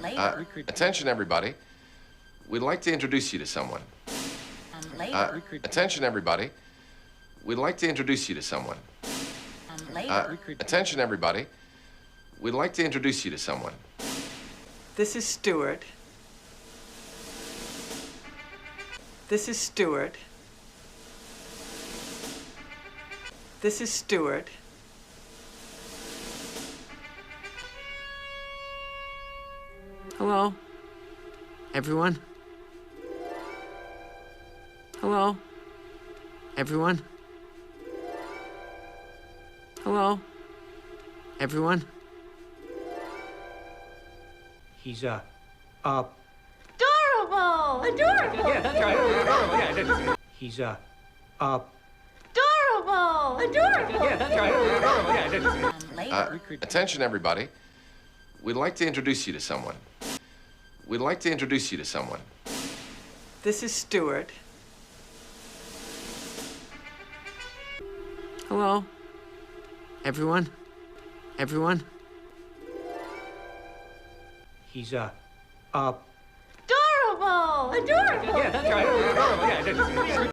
Attention, everybody. We'd like to introduce you to someone. Attention, everybody. We'd like to introduce you to someone. Attention, everybody. We'd like to introduce you to someone. This is Stuart. This is Stuart. This is Stuart. Hello, everyone. Hello, everyone. Hello, everyone. He's Adorable! Yeah, that's right. Yeah, he's Adorable! Adorable! Yeah, that's right. Yeah, Attention, everybody. We'd like to introduce you to someone. We'd like to introduce you to someone. This is Stuart. Hello, everyone. Everyone. he's Adorable! Adorable! Yeah, that's right. Yeah,